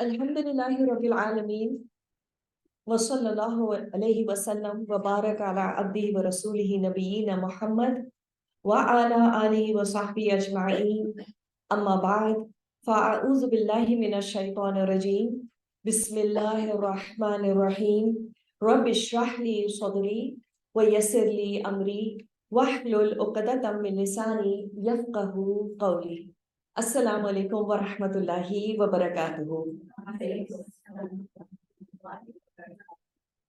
Alhamdulillahi Rabbil Alameen. Wa sallallahu alayhi wa sallam wa baraka ala abdihi wa rasulihi nabiyyina Muhammad wa ala alihi wa sahbihi ajma'in. Amma ba'd. Fa'a'udhu billahi minash shaitanir rajim. Bismillahir rahmanir rahim. Rabbi shrah li sadri wa yassir li amri wahlul 'uqdatam min lisani yafqahu qawli. Assalamu alaikum wa rahmatullahi wa barakatuhu.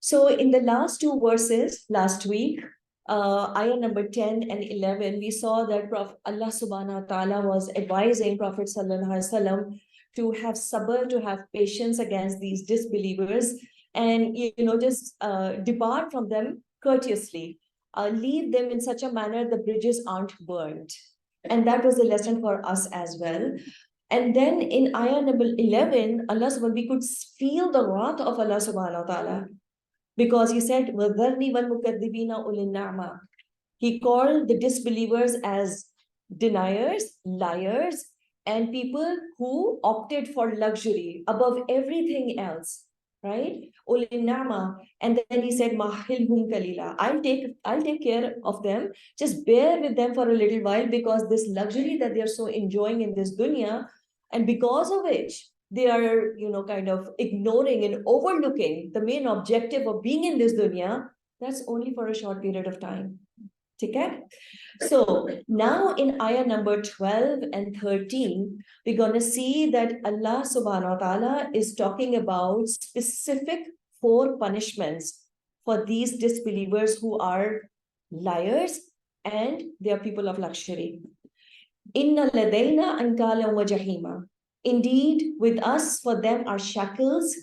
So, in the last two verses last week, ayah number 10 and 11, we saw that Allah subhanahu wa ta'ala was advising Prophet sallallahu alaihi wasallam to have sabr, to have patience against these disbelievers, and just depart from them courteously. Leave them in such a manner the bridges aren't burned. And that was a lesson for us as well. And then in ayah number 11, we could feel the wrath of Allah subhanahu wa ta'ala, because he said, وَذَرْنِي وَالْمُكَذِّبِينَ أُولِي النَّعْمَةِ. He called the disbelievers as deniers, liars, and people who opted for luxury above everything else, right? أُولِي النَّعْمَةِ. And then he said, مَحِلْهُمْ كَلِيلًا. I'll take care of them. Just bear with them for a little while, because this luxury that they're so enjoying in this dunya, and because of which they are, kind of ignoring and overlooking the main objective of being in this dunya, that's only for a short period of time. Okay? So now in ayah number 12 and 13, we're going to see that Allah subhanahu wa ta'ala is talking about specific 4 punishments for these disbelievers who are liars and they are people of luxury. Inna ladayna ankalam wa jahima. Indeed, with us, for them are shackles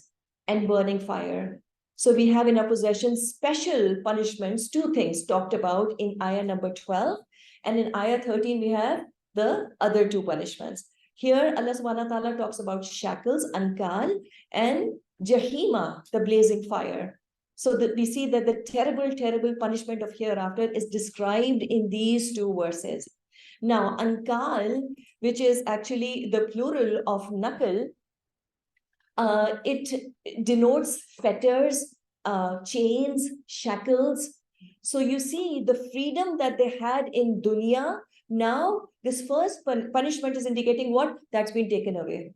and burning fire. So we have in our possession special punishments, 2 things talked about in ayah number 12. And in ayah 13, we have the other 2 punishments. Here, Allah subhanahu wa ta'ala talks about shackles, ankal, and jahima, the blazing fire. So that we see that the terrible, terrible punishment of hereafter is described in these 2 verses. Now, ankal, which is actually the plural of nakal, it denotes fetters, chains, shackles. So you see the freedom that they had in dunya. Now, this first punishment is indicating what? That's been taken away.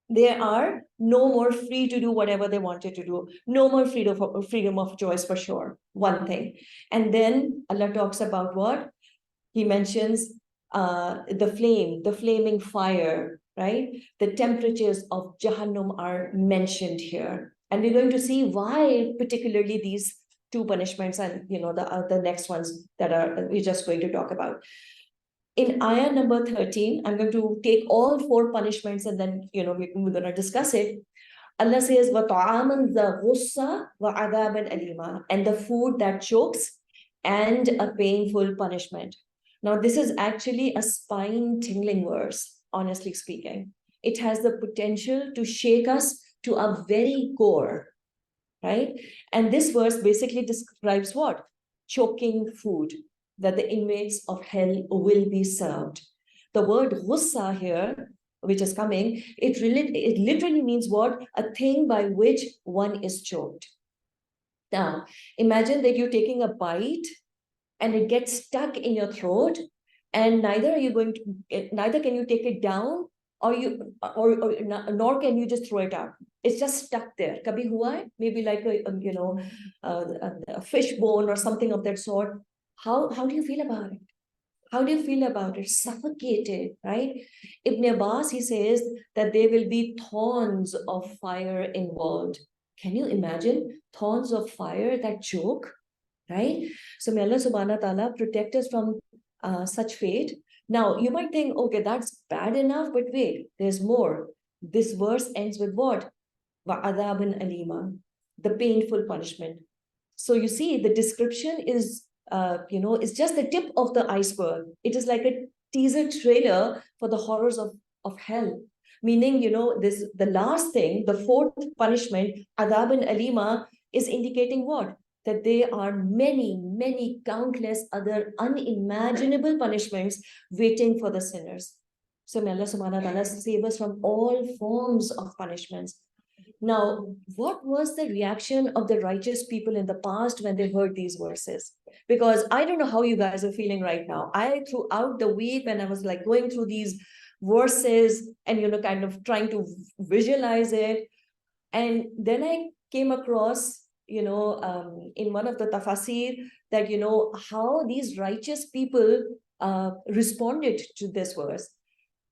They are no more free to do whatever they wanted to do. No more freedom of choice, for sure. One thing. And then Allah talks about what? He mentions the flaming fire, right? The temperatures of Jahannam are mentioned here. And we're going to see why particularly these 2 punishments and, the next ones that we're just going to talk about. In ayah number 13, I'm going to take all 4 punishments and then, we're going to discuss it. Allah says, وَطَعَامًا ذَا غُصَّةٍ وَعَذَابًا أَلِيمًا. And the food that chokes and a painful punishment. Now, this is actually a spine-tingling verse, honestly speaking. It has the potential to shake us to our very core, right? And this verse basically describes what? Choking food that the inmates of hell will be served. The word ghussa here, which is coming, it literally means what? A thing by which one is choked. Now, imagine that you're taking a bite and it gets stuck in your throat, and neither can you take it down, or nor can you just throw it out. It's just stuck there. Kabhi hua hai? Maybe like a fish bone or something of that sort. How do you feel about it? How do you feel about it? Suffocated, right? Ibn Abbas, he says that there will be thorns of fire involved. Can you imagine thorns of fire that choke? Right? So may Allah subhanahu wa ta'ala protect us from such fate. Now, you might think, okay, that's bad enough, but wait, there's more. This verse ends with what? وَعَذَابًا أَلِيمًا, the painful punishment. So you see, the description is, is just the tip of the iceberg. It is like a teaser trailer for the horrors of hell. Meaning, the last thing, the 4th punishment, adhaban alima, is indicating what? That there are many, many, countless other unimaginable punishments waiting for the sinners. So may Allah subhanahu wa ta'ala save us from all forms of punishments. Now, what was the reaction of the righteous people in the past when they heard these verses? Because I don't know how you guys are feeling right now. I, throughout the week, when I was like going through these verses and, kind of trying to visualize it, and then I came across, in one of the tafasir that, how these righteous people responded to this verse.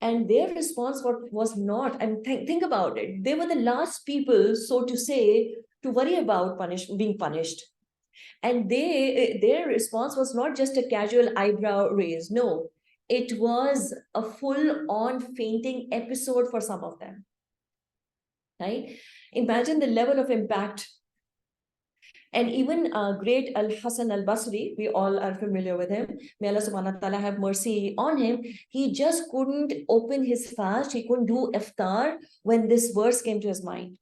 And their response was not, and think about it, they were the last people, so to say, to worry about being punished. And their response was not just a casual eyebrow raise. No, it was a full-on fainting episode for some of them. Right? Imagine the level of impact. And even great Al-Hasan al-Basri, we all are familiar with him. May Allah subhanahu wa ta'ala have mercy on him. He just couldn't open his fast. He couldn't do iftar when this verse came to his mind.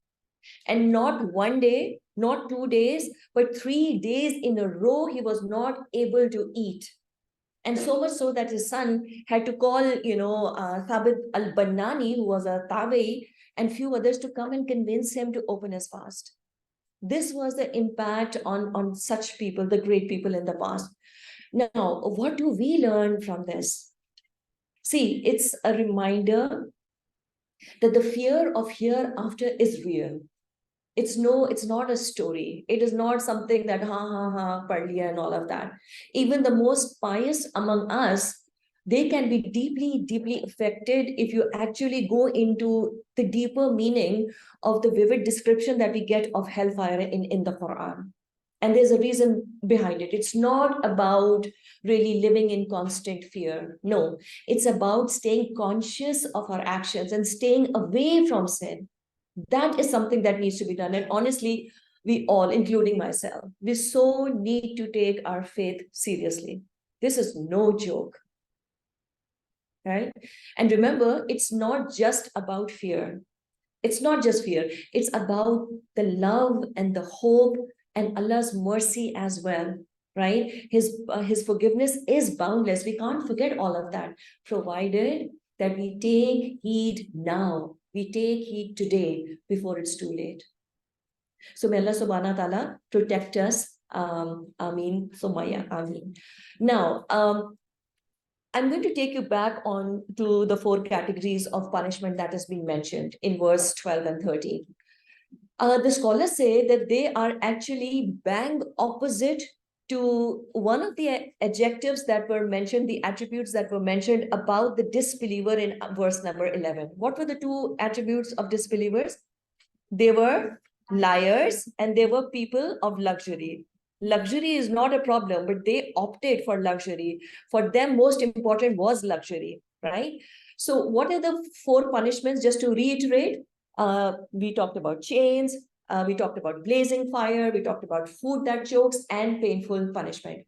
And not one day, not 2 days, but 3 days in a row, he was not able to eat. And so much so that his son had to call, Thabit al-Bannani, who was a tabi, and few others to come and convince him to open his fast. This was the impact on such people, the great people in the past. Now, what do we learn from this? See, it's a reminder that the fear of hereafter is real. It's not a story. It is not something that pad liya and all of that. Even the most pious among us, they can be deeply, deeply affected if you actually go into the deeper meaning of the vivid description that we get of hellfire in the Quran. And there's a reason behind it. It's not about really living in constant fear. No, it's about staying conscious of our actions and staying away from sin. That is something that needs to be done. And honestly, we all, including myself, we so need to take our faith seriously. This is no joke. Right? And remember, it's not just about fear. It's not just fear. It's about the love and the hope and Allah's mercy as well. Right? His forgiveness is boundless. We can't forget all of that, provided that we take heed now. We take heed today before it's too late. So may Allah subhanahu wa ta'ala protect us. Ameen. Sumaya. Ameen. Now, I'm going to take you back on to the 4 categories of punishment that has been mentioned in verse 12 and 13. The scholars say that they are actually bang opposite to one of the adjectives that were mentioned, the attributes that were mentioned about the disbeliever in verse number 11. What were the 2 attributes of disbelievers? They were liars and they were people of luxury. Luxury is not a problem, but they opted for luxury. For them, most important was luxury, right? So what are the 4 punishments? Just to reiterate, we talked about chains, we talked about blazing fire, we talked about food that chokes, and painful punishment.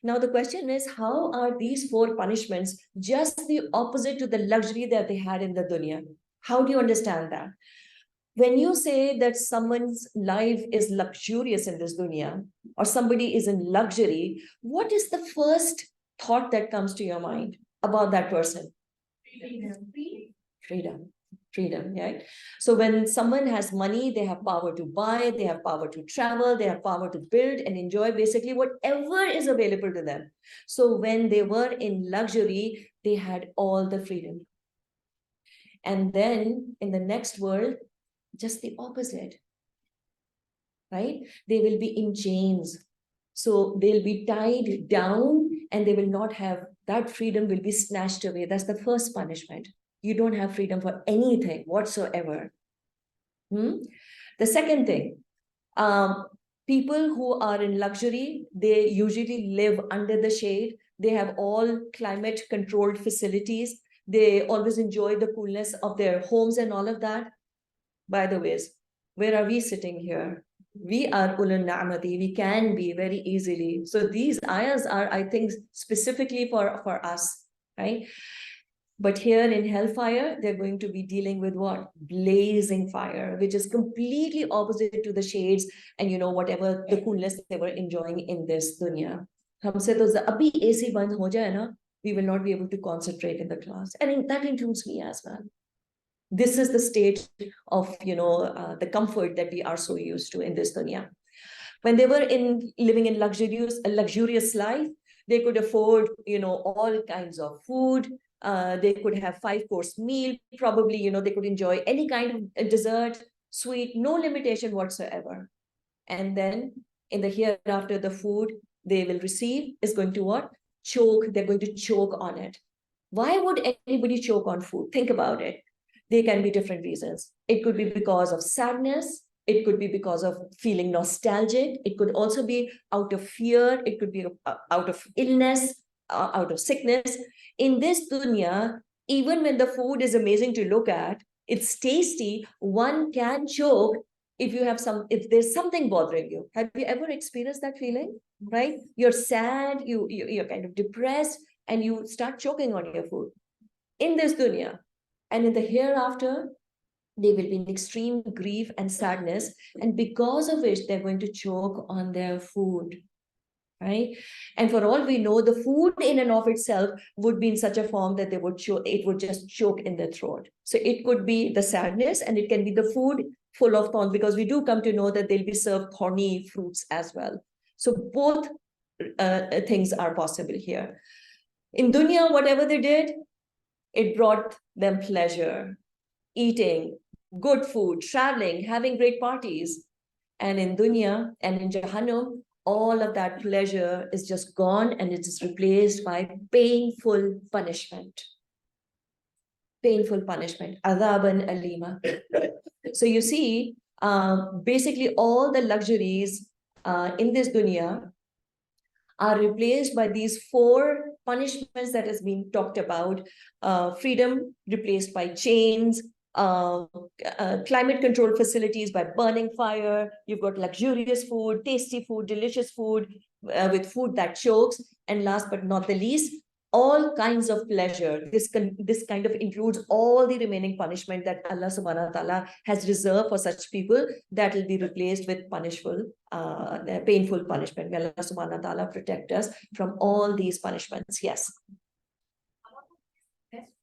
Now, the question is, how are these 4 punishments just the opposite to the luxury that they had in the dunya? How do you understand that? When you say that someone's life is luxurious in this dunya, or somebody is in luxury, what is the first thought that comes to your mind about that person? Freedom, right? So when someone has money, they have power to buy, they have power to travel, they have power to build and enjoy basically whatever is available to them. So when they were in luxury, they had all the freedom. And then in the next world, just the opposite, right? They will be in chains. So they'll be tied down and they will not have, that freedom will be snatched away. That's the first punishment. You don't have freedom for anything whatsoever. The second thing, people who are in luxury, they usually live under the shade. They have all climate controlled facilities. They always enjoy the coolness of their homes and all of that. By the way, where are we sitting here? We are ulul na'mati. We can be very easily. So these ayahs are, I think, specifically for us, right? But here in hellfire, they're going to be dealing with what? Blazing fire, which is completely opposite to the shades and, whatever the coolness they were enjoying in this dunya. हमसे तो अभी AC बंद हो जाए ना, we will not be able to concentrate in the class. And that includes me as well. This is the state of, the comfort that we are so used to in this dunya. When they were living in a luxurious life, they could afford, all kinds of food. They could have 5-course meal. Probably, they could enjoy any kind of dessert, sweet, no limitation whatsoever. And then in the hereafter, the food they will receive is going to what? Choke. They're going to choke on it. Why would anybody choke on food? Think about it. There can be different reasons. It could be because of sadness. It could be because of feeling nostalgic. It could also be out of fear. It could be out of illness, out of sickness. In this dunya, even when the food is amazing to look at, it's tasty, one can choke if there's something bothering you. Have you ever experienced that feeling? Right? You're sad, you're kind of depressed, and you start choking on your food in this dunya. And in the hereafter, they will be in extreme grief and sadness, and because of which they're going to choke on their food, right? And for all we know, the food in and of itself would be in such a form that it would just choke in their throat. So it could be the sadness, and it can be the food full of thorns, because we do come to know that they'll be served thorny fruits as well. So both things are possible here. In dunya, whatever they did, it brought them pleasure, eating good food, traveling, having great parties. And in dunya and in Jahannam, all of that pleasure is just gone, and it is replaced by painful punishment. Painful punishment. Adhaban alima. So you see, basically all the luxuries in this dunya are replaced by these 4 punishments that has been talked about. Freedom replaced by chains, climate control facilities by burning fire. You've got luxurious food, tasty food, delicious food, with food that chokes. And last but not the least, all kinds of pleasure. This kind of includes all the remaining punishment that Allah subhanahu wa ta'ala has reserved for such people, that will be replaced with painful punishment. May Allah subhanahu wa ta'ala protect us from all these punishments. Yes.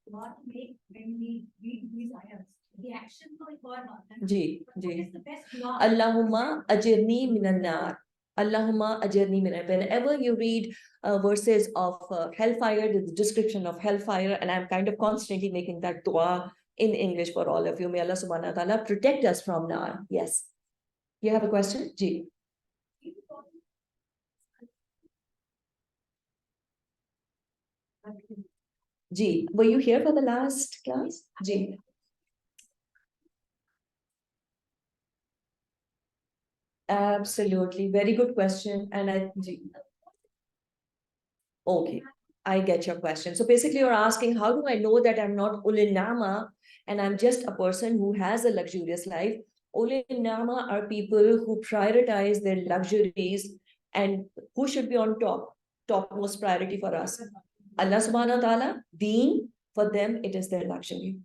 What make when we read these ayahs, the action for God. Ji. What is the best law? Allahumma ajirni minan nar. Allahumma ajirni minan. Whenever you read verses of hellfire, the description of hellfire, and I'm kind of constantly making that dua in English for all of you. May Allah subhanahu wa ta'ala protect us from nar. Yes. You have a question? Ji. Ji, were you here for the last class? Ji. Absolutely. Very good question. And okay, I get your question. So basically you're asking, how do I know that I'm not ulil nama and I'm just a person who has a luxurious life? Ulil nama are people who prioritize their luxuries, and who should be on topmost priority for us? Allah subhanahu wa ta'ala, deen, for them, it is their luxury.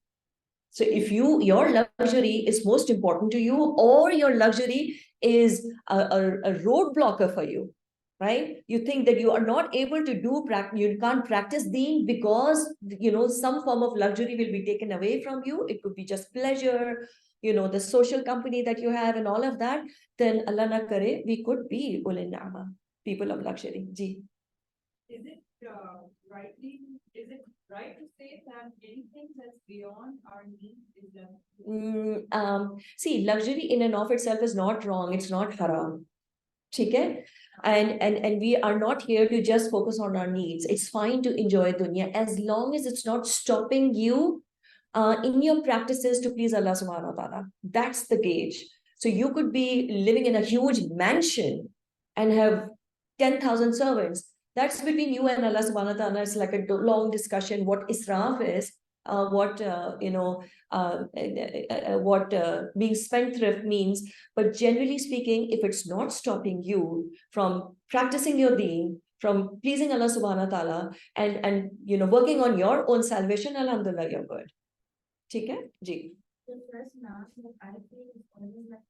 So if your luxury is most important to you, or your luxury is a roadblocker for you, right? You think that you are not able to you can't practice deen because, some form of luxury will be taken away from you. It could be just pleasure, the social company that you have and all of that. Then Allah na kare, we could be ulil nama, people of luxury. Ji. Is it right to say that anything that's beyond our needs is see, luxury in and of itself is not wrong. It's not haram. Okay? And we are not here to just focus on our needs. It's fine to enjoy dunya as long as it's not stopping you in your practices to please Allah subhanahu wa ta'ala. That's the gauge. So you could be living in a huge mansion and have 10,000 servants. That's between you and Allah subhanahu wa ta'ala. It's like a long discussion what israf is, what being spendthrift means. But generally speaking, if it's not stopping you from practicing your deen, from pleasing Allah subhanahu wa ta'ala, and working on your own salvation, alhamdulillah, you're good. ठीक है जी. The first mass that I feel is always like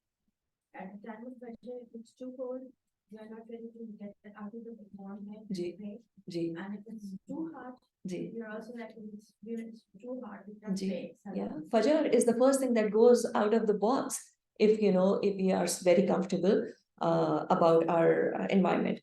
at the time of pleasure, it's too cold. we are not ready to get that out of the warm head, Ji. right? Ji. And if it's too hard, Ji. we are also like, it's too hard. We can't Ji. say it. Yeah, Fajr is the first thing that goes out of the box if if we are very comfortable about our environment.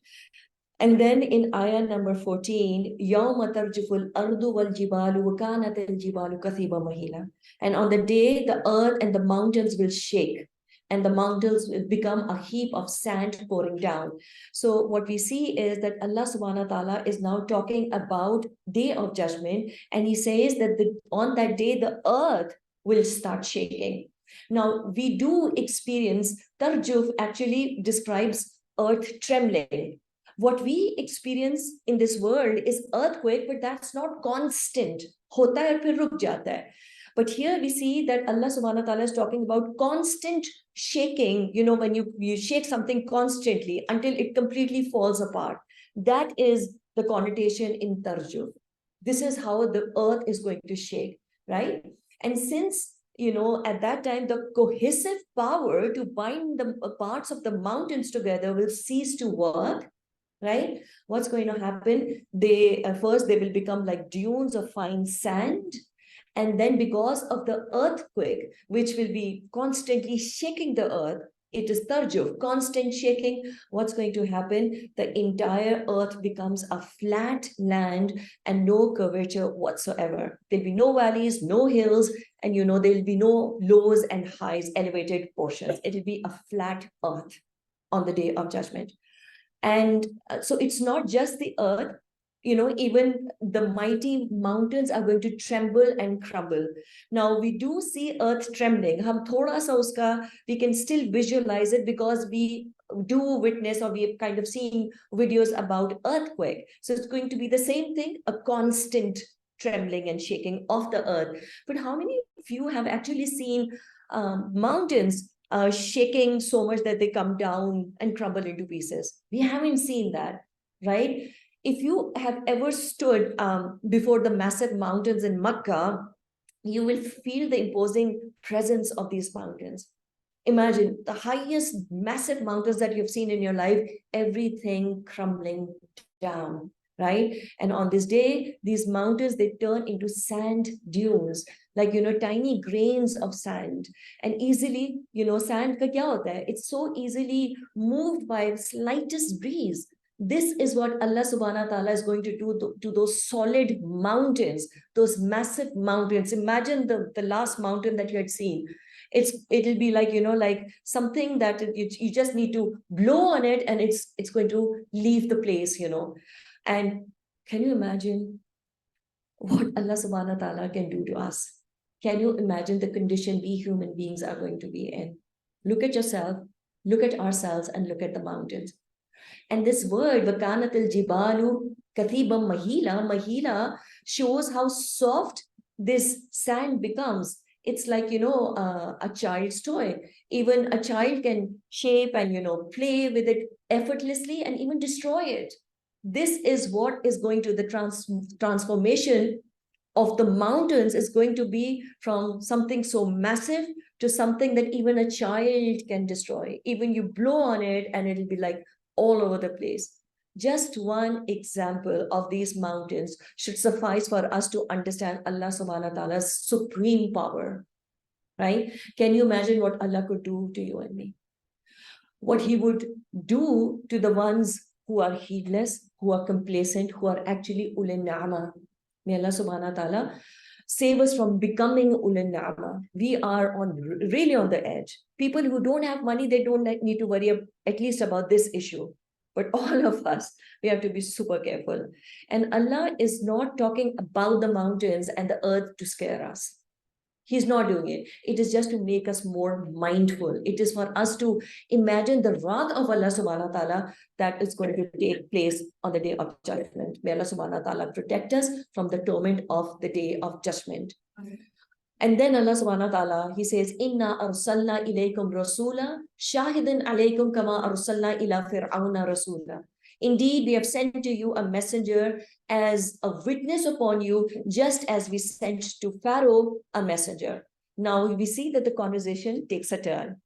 And then in ayah number 14, يَوْمَ تَرْجُفُ الْأَرْضُ وَالْجِبَالُ وَكَانَتِ الْجِبَالُ كَثِيبًا مَهِيلًا. And on the day, the earth and the mountains will shake, and the mountains will become a heap of sand pouring down. So what we see is that Allah subhanahu wa ta'ala is now talking about day of judgment, and he says that on that day, the earth will start shaking. Now, we do experience, tarjuf actually describes earth trembling. What we experience in this world is earthquake, but that's not constant. Hota hai aur phir ruk jata hai. But here we see that Allah subhanahu wa ta'ala is talking about constant shaking, when you shake something constantly until it completely falls apart. That is the connotation in Tarjuf. This is how the earth is going to shake, right? And since, at that time, the cohesive power to bind the parts of the mountains together will cease to work, right? What's going to happen? First they will become like dunes of fine sand, and then because of the earthquake, which will be constantly shaking the earth, it is tarjuf, constant shaking. What's going to happen? The entire earth becomes a flat land and no curvature whatsoever. There'll be no valleys, no hills, and there'll be no lows and highs, elevated portions. It'll be a flat earth on the day of judgment. And so it's not just the earth, even the mighty mountains are going to tremble and crumble. Now we do see earth trembling. We can still visualize it because we do witness, or we have kind of seen videos about earthquake. So it's going to be the same thing, a constant trembling and shaking of the earth. But how many of you have actually seen mountains shaking so much that they come down and crumble into pieces? We haven't seen that, right? If you have ever stood before the massive mountains in Makkah, you will feel the imposing presence of these mountains. Imagine the highest massive mountains that you've seen in your life, everything crumbling down, right? And on this day, these mountains, they turn into sand dunes, like, tiny grains of sand. And easily, sand ka kya hota hai? It's so easily moved by slightest breeze. This is what Allah subhanahu wa ta'ala is going to do to those solid mountains, those massive mountains. Imagine the last mountain that you had seen. It'll be like, like something that you just need to blow on it and it's going to leave the place, And can you imagine what Allah subhanahu wa ta'ala can do to us? Can you imagine the condition we human beings are going to be in? Look at yourself, look at ourselves, and look at the mountains. And this word, vakanatil jibalu katibam mahila, mahila shows how soft this sand becomes. It's like, a child's toy. Even a child can shape and, play with it effortlessly and even destroy it. This is what is going to the transformation of the mountains is going to be from something so massive to something that even a child can destroy. Even you blow on it and it'll be like all over the place. Just one example of these mountains should suffice for us to understand Allah subhanahu wa ta'ala's supreme power, right? Can you imagine what Allah could do to you and me? What he would do to the ones who are heedless, who are complacent, who are actually ulil ni'mah. May Allah subhanahu wa ta'ala save us from becoming ulil ni'mah. We are really on the edge. People who don't have money, they don't need to worry at least about this issue. But all of us, we have to be super careful. And Allah is not talking about the mountains and the earth to scare us. He's not doing it. It is just to make us more mindful. It is for us to imagine the wrath of Allah subhanahu wa ta'ala that is going to take place on the day of judgment. May Allah subhanahu wa ta'ala protect us from the torment of the day of judgment. And then Allah subhanahu wa ta'ala, he says, Inna arsalna ilaykum rasula, shahidan alaykum kama arsalna ila fir'auna rasula. Indeed, we have sent to you a messenger as a witness upon you, just as we sent to Pharaoh a messenger. Now we see that the conversation takes a turn.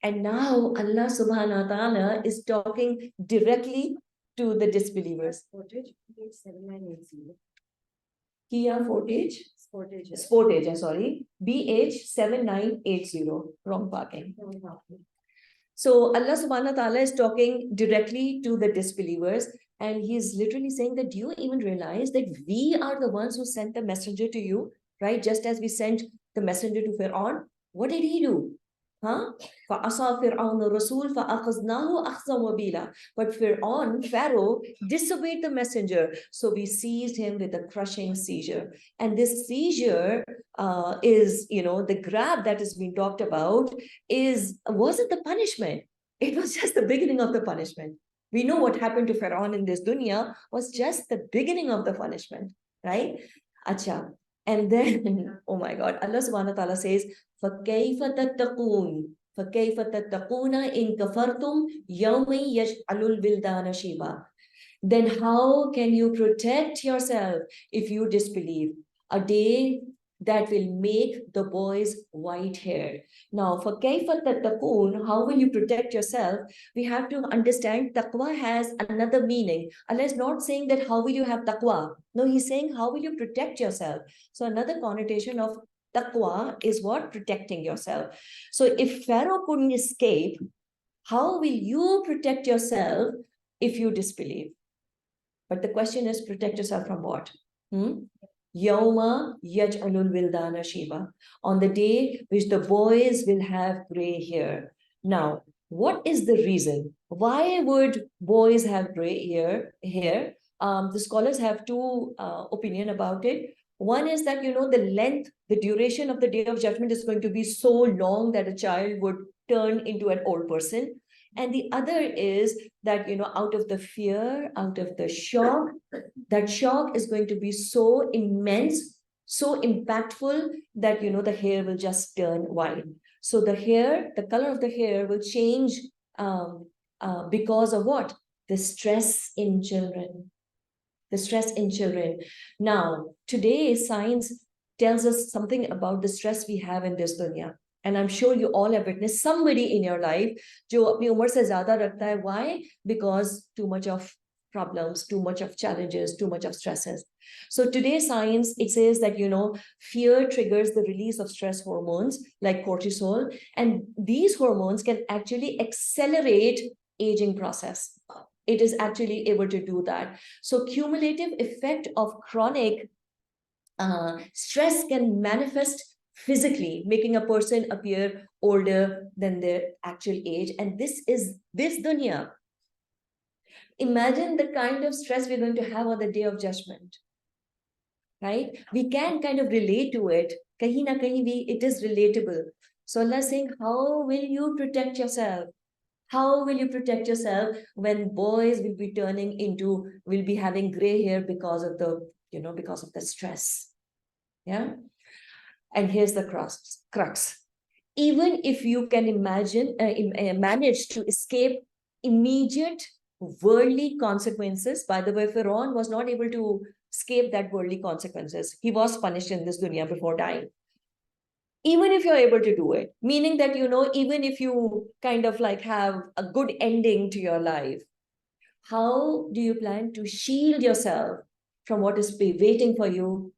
And now Allah subhanahu wa ta'ala is talking directly to the disbelievers. Kia Sportage? Sportage, I'm sorry. BH7980. Wrong parking. So Allah subhanahu wa ta'ala is talking directly to the disbelievers. And he's literally saying that, do you even realize that we are the ones who sent the messenger to you, right? Just as we sent the messenger to Fir'aun. What did he do? Huh? فَعَصَى فِرْعَوْنُ الرَّسُولَ فَأَخَذْنَاهُ أَخْذًا وَبِيلًا. But Pharaoh disobeyed the messenger. So we seized him with a crushing seizure. And this seizure is, the grab that has been talked about wasn't the punishment. It was just the beginning of the punishment. We know what happened to Pharaoh in this dunya was just the beginning of the punishment, right? Acha. And then, oh my God, Allah subhanahu wa ta'ala says, فَكَيْفَ تَتَّقُونَ فَكَيْفَ تَتَّقُونَ إِن كَفَرْتُمْ يَوْمٍ يَجْعَلُ الْوِلْدَانَ شِيبًا. Then how can you protect yourself if you disbelieve? A day that will make the boys white hair. Now, for kaifa tattaqoon, how will you protect yourself? We have to understand taqwa has another meaning. Allah is not saying that how will you have taqwa? No, he's saying how will you protect yourself? So another connotation of taqwa is what? Protecting yourself. So if Pharaoh couldn't escape, how will you protect yourself if you disbelieve? But the question is, protect yourself from what? Yawma yaj'alul wildana shiba. On the day which the boys will have gray hair. Now, what is the reason? Why would boys have gray hair? The scholars have two opinions about it. One is that, the duration of the day of judgment is going to be so long that a child would turn into an old person. And the other is that, out of the fear, out of the shock, that shock is going to be so immense, so impactful that, the hair will just turn white. So the color of the hair will change because of what? The stress in children. The stress in children. Now, today, science tells us something about the stress we have in this dunya. And I'm sure you all have witnessed somebody in your life जो अपनी उम्र से ज़्यादा रखता है. Why? Because too much of problems, too much of challenges, too much of stresses. So today's science, it says that, fear triggers the release of stress hormones like cortisol. And these hormones can actually accelerate aging process. It is actually able to do that. So cumulative effect of chronic stress can manifest physically, making a person appear older than their actual age. And this is this dunya. Imagine the kind of stress we're going to have on the day of judgment, right? We can kind of relate to it. Kahin na kahin it is relatable. So Allah is saying, how will you protect yourself? How will you protect yourself when boys will be having gray hair because of the stress? Yeah. And here's the crux. Even if you can manage to escape immediate worldly consequences. By the way, Pharaoh was not able to escape that worldly consequences. He was punished in this dunya before dying. Even if you're able to do it, meaning that, even if you kind of like have a good ending to your life, how do you plan to shield yourself from what is waiting for you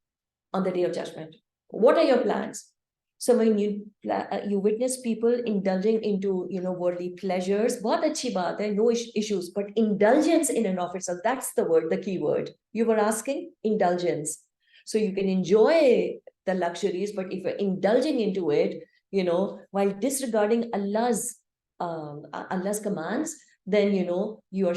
on the day of judgment? What are your plans? So when you witness people indulging into, worldly pleasures, bahut achhi baat hai, no issues, but indulgence in and of itself, that's the word, the key word. You were asking indulgence. So you can enjoy the luxuries, but if you're indulging into it, while disregarding Allah's commands, then, you're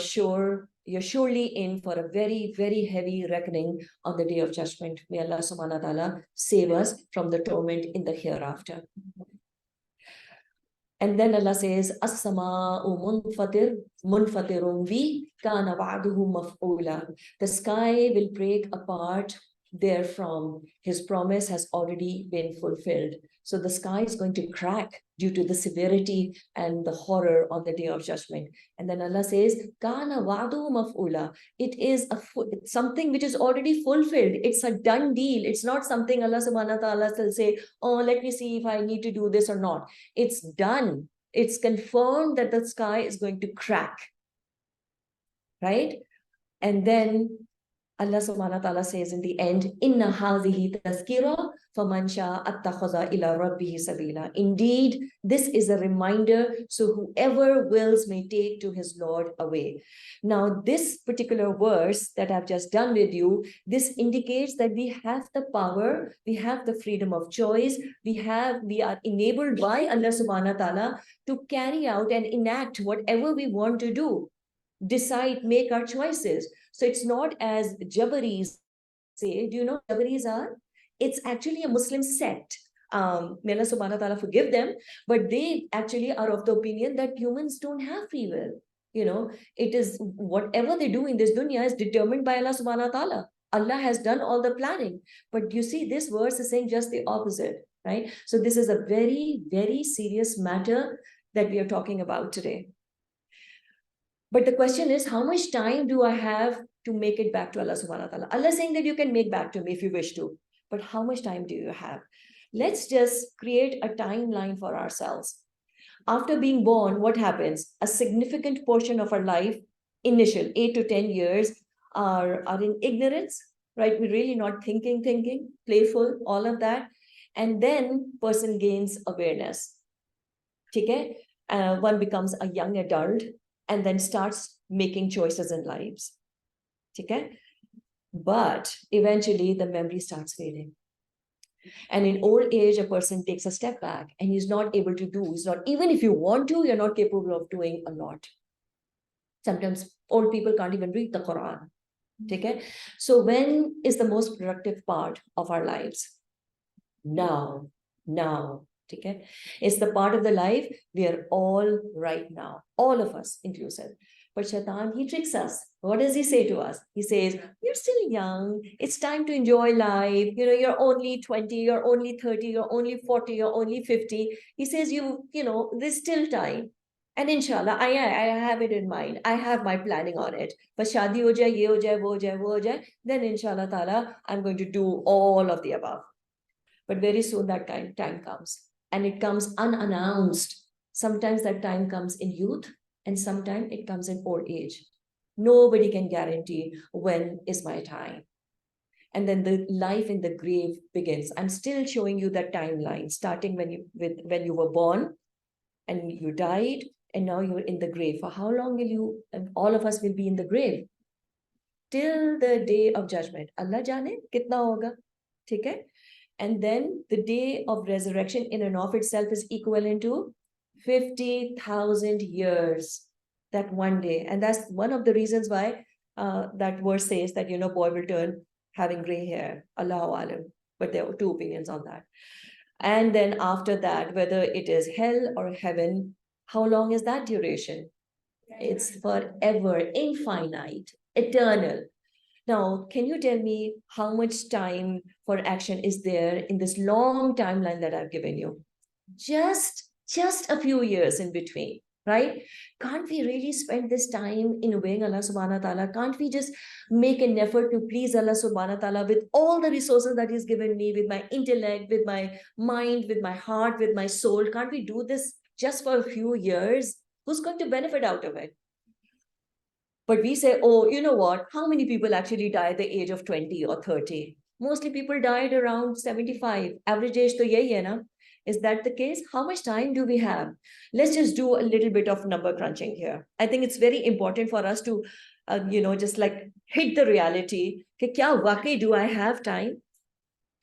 surely in for a very, very heavy reckoning on the day of judgment. May Allah subhanahu wa ta'ala save us from the torment in the hereafter. And then Allah says, As-sama'u munfatirun bi kana wa'duhu maf'ula. The sky will break apart therefrom. His promise has already been fulfilled. So the sky is going to crack due to the severity and the horror on the day of judgment. And then Allah says, Kana wa'duhu maf'ula. It is something which is already fulfilled. It's a done deal. It's not something Allah subhanahu wa ta'ala will say, oh, let me see if I need to do this or not. It's done. It's confirmed that the sky is going to crack, right? And then Allah subhanahu wa ta'ala says in the end, Inna hazihi tazkira faman sha'a attakhadha ila rabbihi sabila. Indeed, this is a reminder, so whoever wills may take to his Lord away. Now, this particular verse that I've just done with you, this indicates that we have the power, we have the freedom of choice, we are enabled by Allah subhanahu wa ta'ala to carry out and enact whatever we want to do, decide, make our choices. So it's not as Jabaris say. Do you know what Jabaris are? It's actually a Muslim sect. May Allah subhanahu wa ta'ala forgive them, but they actually are of the opinion that humans don't have free will. You know, it is whatever they do in this dunya is determined by Allah subhanahu wa ta'ala. Allah has done all the planning. But you see, this verse is saying just the opposite, right? So this is a very, very serious matter that we are talking about today. But the question is, how much time do I have to make it back to Allah subhanahu wa ta'ala? Allah is saying that you can make back to me if you wish to, but how much time do you have? Let's just create a timeline for ourselves. After being born, what happens? A significant portion of our life, initial 8 to 10 years, are in ignorance, right? We're really not thinking, playful, all of that. And then person gains awareness. Okay? One becomes a young adult and then starts making choices in lives. Okay? But eventually the memory starts fading. And in old age, a person takes a step back and he's not able to do, even if you want to, you're not capable of doing a lot. Sometimes old people can't even read the Quran. Okay? So when is the most productive part of our lives? Now. Okay? It's the part of the life we are all right now, all of us inclusive. But Shaitan, he tricks us. What does he say to us? He says, you're still young. It's time to enjoy life. You know, you're only 20, you're only 30, you're only 40, you're only 50. He says, you know, there's still time. And inshallah, I have it in mind. I have my planning on it. But shadi ho jaye, ye ho jaye, wo ho jaye, wo ho jaye. Then inshallah ta'ala, I'm going to do all of the above. But very soon that time comes. And it comes unannounced. Sometimes that time comes in youth, and sometimes it comes in old age. Nobody can guarantee when is my time. And then the life in the grave begins. I'm still showing you that timeline, starting when you were born and you died, and now you're in the grave. For how long will you, and all of us will be in the grave? Till the day of judgment. Allah jane kitna hoga. Okay? And then the day of resurrection in and of itself is equivalent to 50,000 years, that one day. And that's one of the reasons why that verse says that, you know, boy will turn having gray hair, Allahu alam. But there are two opinions on that. And then after that, whether it is hell or heaven, how long is that duration? It's forever, infinite, eternal. Now, can you tell me how much time for action is there in this long timeline that I've given you? Just a few years in between, right? Can't we really spend this time in obeying Allah subhanahu wa ta'ala? Can't we just make an effort to please Allah subhanahu wa ta'ala with all the resources that He's given me, with my intellect, with my mind, with my heart, with my soul? Can't we do this just for a few years? Who's going to benefit out of it? But we say, oh, you know what? How many people actually die at the age of 20 or 30? Mostly people died around 75. Average age to yahi hai na? Is that the case? How much time do we have? Let's just do a little bit of number crunching here. I think it's very important for us to, just like hit the reality. Ke kya waqai do I have time?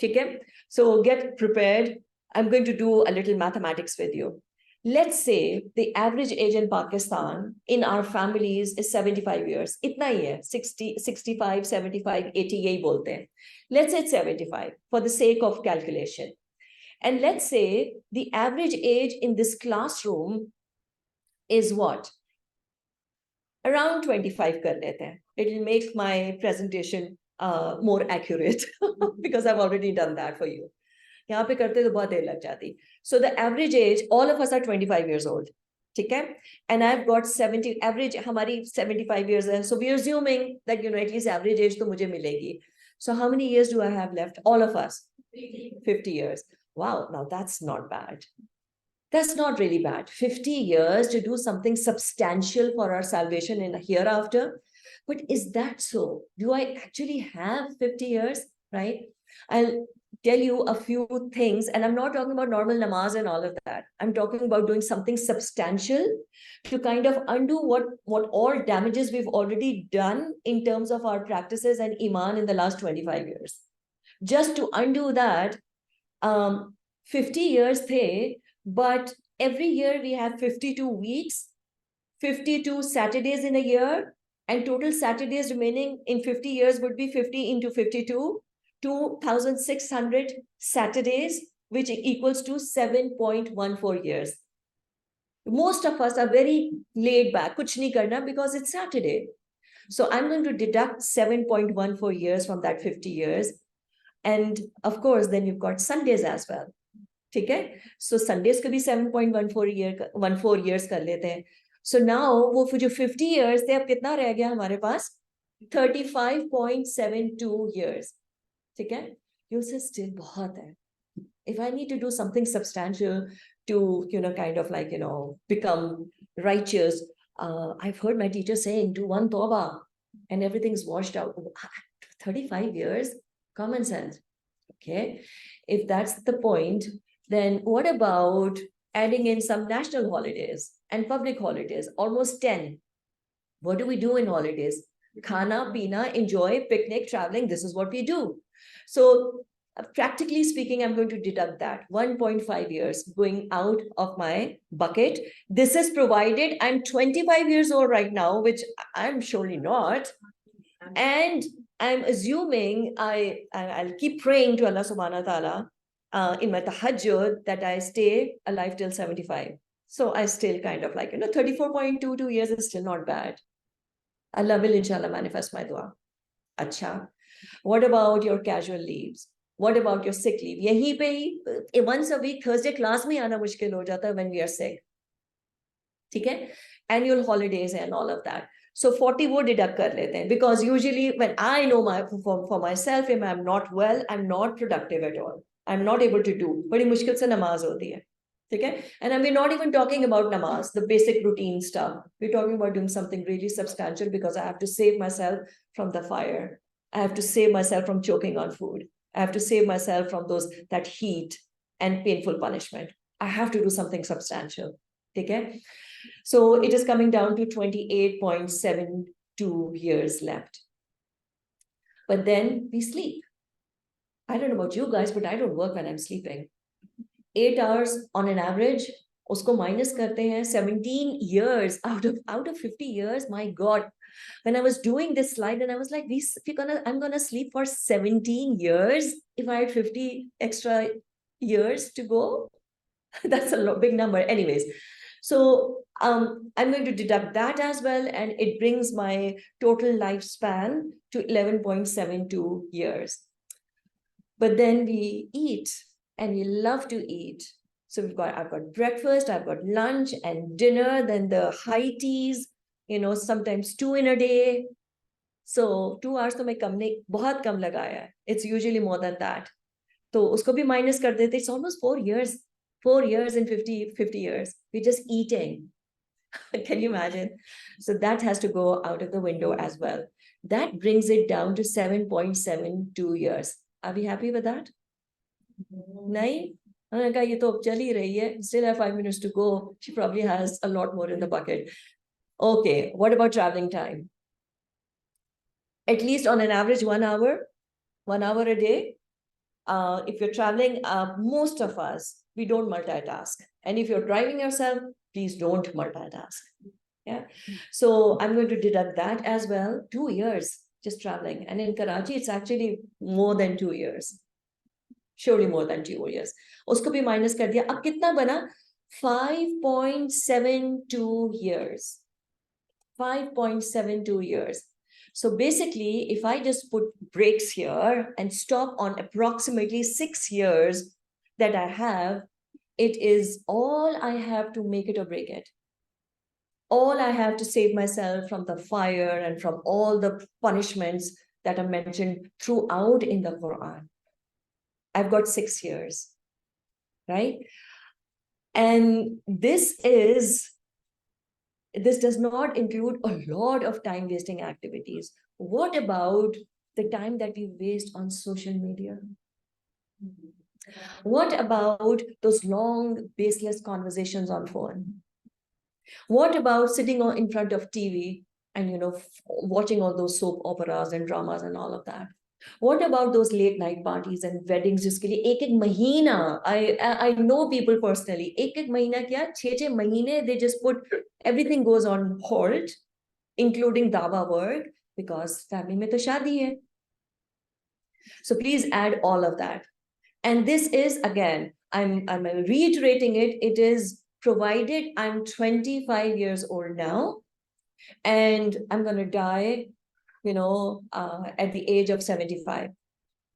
Okay? So get prepared. I'm going to do a little mathematics with you. Let's say the average age in Pakistan in our families is 75 years. Itna hi hai, 60, 65, 75, 80 yahi bolte hain. Let's say it's 75 for the sake of calculation. And let's say the average age in this classroom is what? Around 25 kar lete hain. It will make my presentation more accurate because I've already done that for you. यहाँ पे करते तो बहुत देर लग जाती. So the average age, all of us are 25 years old. ठीक है? And I've got 70, average हमारी 75 years है. So we're assuming that, you know, at least average age तो मुझे मिलेगी. So how many years do I have left? All of us? 50 years. Wow, now that's not bad. That's not really bad. 50 years to do something substantial for our salvation in a hereafter. But is that so? Do I actually have 50 years? Right? I'll tell you a few things, and I'm not talking about normal namaz and all of that. I'm talking about doing something substantial to kind of undo what all damages we've already done in terms of our practices and iman in the last 25 years. Just to undo that, 50 years the, but every year we have 52 weeks, 52 Saturdays in a year, and total Saturdays remaining in 50 years would be 50 into 52, 2,600 Saturdays, which equals to 7.14 years. Most of us are very laid back, kuch nahi karna, because it's Saturday. So I'm going to deduct 7.14 years from that 50 years. And of course, then you've got Sundays as well. ठीक है? So Sundays को भी 7.14 years कर लेते हैं. So now वो जो 50 years थे, अब कितना रह गया हमारे पास? 35.72 years. ठीक है? You say still बहुत है. If I need to do something substantial to, kind of like, become righteous, I've heard my teacher saying, do one tawbah and everything's washed out. 35 years? Common sense. Okay? If that's the point, then what about adding in some national holidays and public holidays? Almost 10. What do we do in holidays? Khana, pina, enjoy, picnic, traveling. This is what we do. So practically speaking, I'm going to deduct that 1.5 years going out of my bucket. This is provided I'm 25 years old right now, which I'm surely not. And I'm assuming I'll keep praying to Allah subhanahu wa ta'ala in my tahajjud that I stay alive till 75. So I still kind of like, 34.22 years is still not bad. Allah will inshallah manifest my dua. Acha. What about your casual leaves? What about your sick leave? Yahi pe once a week, Thursday class mein aana mushkil ho jata when we are sick. Okay? Annual holidays and all of that. So 40 wo deduct kar lete hain, because usually when I know for myself, if I'm not well, I'm not productive at all. I'm not able to do. Badi mushkil se namaz hoti hai. Okay? And we're not even talking about namaz, the basic routine stuff. We're talking about doing something really substantial because I have to save myself from the fire. I have to save myself from choking on food. I have to save myself from that heat and painful punishment. I have to do something substantial. Okay? So it is coming down to 28.72 years left. But then we sleep. I don't know about you guys, but I don't work when I'm sleeping. 8 hours on an average, usko minus karte hain, 17 years out of 50 years. My God. When I was doing this slide, and I was like, I'm gonna sleep for 17 years if I had 50 extra years to go. That's a big number. Anyways, so I'm going to deduct that as well, and it brings my total lifespan to 11.72 years. But then we eat, and we love to eat. So I've got breakfast, I've got lunch and dinner, then the high teas, sometimes 2 in a day. So 2 hours to मैं बहुत कम लगाया है. It's usually more than that. So उसको भी minus कर देते. It's almost 4 years. 4 years and 50 years. We're just eating. Can you imagine? So that has to go out of the window as well. That brings it down to 7.72 years. Are we happy with that? Nahi? Still have 5 minutes to go. She probably has a lot more in the bucket. Okay, what about traveling time? At least on an average 1 hour a day. If you're traveling, most of us, we don't multitask. And if you're driving yourself, please don't multitask. Yeah. So I'm going to deduct that as well. 2 years just traveling. And in Karachi, it's actually more than 2 years. Surely more than 2 years. Usko bhi minus kar diya. Ab kitna bana? 5.72 years. 5.72 years. So basically, if I just put brakes here and stop on approximately 6 years that I have, it is all I have to make it or break it. All I have to save myself from the fire and from all the punishments that are mentioned throughout in the Quran. I've got 6 years, right? And this does not include a lot of time wasting activities. What about the time that we waste on social media? What about those long, baseless conversations on phone? What about sitting in front of TV and watching all those soap operas and dramas and all of that? What about those late night parties and weddings? जिसके लिए एक mahina, I know people personally. एक mahina क्या 6 mahine they just put everything goes on hold, including dawa work, because family में तो शादी है. So please add all of that. And this is, again, I'm reiterating it. It is provided I'm 25 years old now, and I'm going to die, at the age of 75.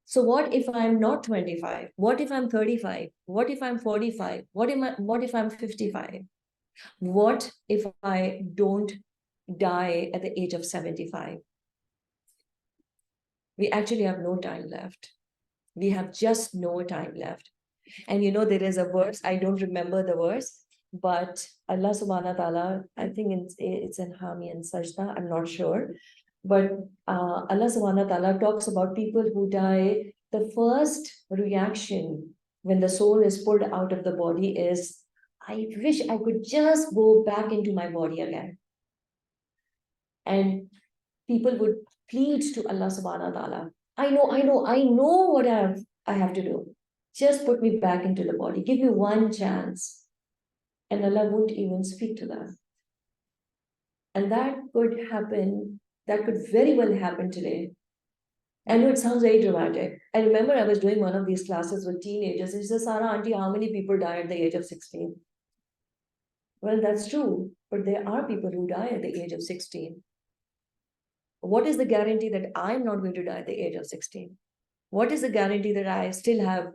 So what if I'm not 25? What if I'm 35? What if I'm 45? What if I'm 55? What if I don't die at the age of 75? We actually have no time left. We have just no time left. And there is a verse, I don't remember the verse, but Allah subhanahu wa ta'ala, I think it's in Hami and Sajda, I'm not sure. But Allah subhanahu wa ta'ala talks about people who die. The first reaction when the soul is pulled out of the body is, I wish I could just go back into my body again. And people would plead to Allah subhanahu wa ta'ala, I know what I have to do. Just put me back into the body. Give me one chance. And Allah won't even speak to them. And that could happen. That could very well happen today. I know it sounds very dramatic. I remember I was doing one of these classes with teenagers. And she said, Sara, auntie, how many people die at the age of 16? Well, that's true. But there are people who die at the age of 16. What is the guarantee that I'm not going to die at the age of 16? What is the guarantee that I still have,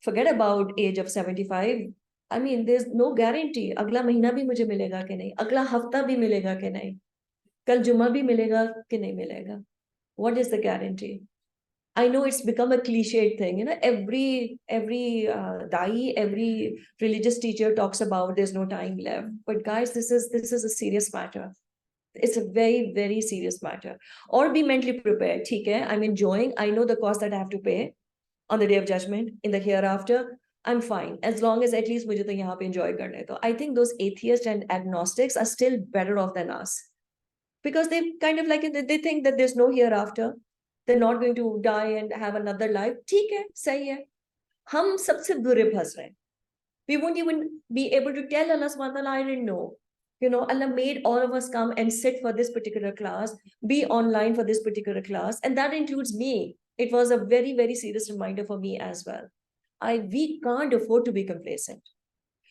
forget about age of 75. I mean, there's no guarantee. Agla mahina bhi mujhe milega ke nahi? Agla hafta bhi milega ke nahi? Kal Juma bhi milega ke nahi milega? What is the guarantee? I know it's become a cliched thing. Every dai, every religious teacher talks about there's no time left. But guys, this is a serious matter. It's a very, very serious matter. Or be mentally prepared. Okay, I'm enjoying. I know the cost that I have to pay on the day of judgment, in the hereafter. I'm fine. As long as at least mujhe to yahan pe enjoy karne do. I think those atheists and agnostics are still better off than us. Because they kind of they think that there's no hereafter. They're not going to die and have another life. ठीक है, सही है. हम सबसे बुरे फंस रहे हैं. We won't even be able to tell Allah subhanahu wa ta'ala, I didn't know. Allah made all of us come and sit for this particular class, be online for this particular class, and that includes me. It was a very, very serious reminder for me as well. We can't afford to be complacent.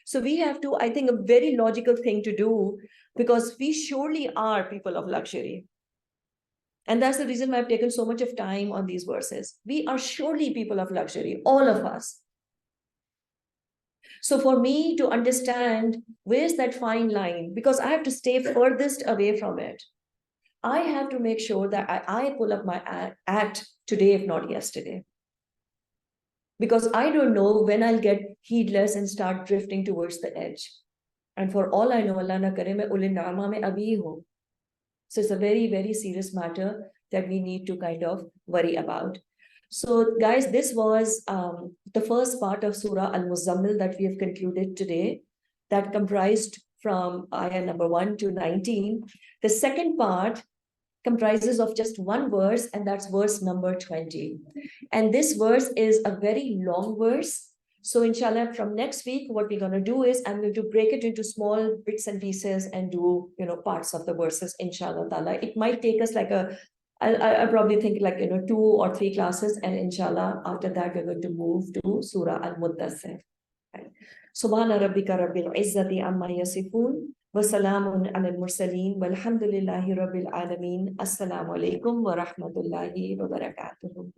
So we have to, I think, a very logical thing to do, because we surely are people of luxury. And that's the reason why I've taken so much of time on these verses. We are surely people of luxury, all of us. So for me to understand where's that fine line, because I have to stay furthest away from it, I have to make sure that I pull up my act today, if not yesterday. Because I don't know when I'll get heedless and start drifting towards the edge. And for all I know, Allah na kare main ul nama mein abhi ho. So it's a very, very serious matter that we need to kind of worry about. So guys, this was the first part of Surah Al-Muzzammil that we have concluded today, that comprised from ayah number 1 to 19. The second part comprises of just one verse, and that's verse number 20. And this verse is a very long verse. So inshallah, from next week, what we're going to do is I'm going to break it into small bits and pieces and do, parts of the verses, inshallah ta'ala. It might take us I probably think 2 or 3 classes, and inshallah, after that, we're going to move to Surah Al-Muddathir. Subhana rabbika rabbil izzati amma yasifun. وسلام على المرسلين والحمد لله رب العالمين. السلام عليكم ورحمة الله وبركاته.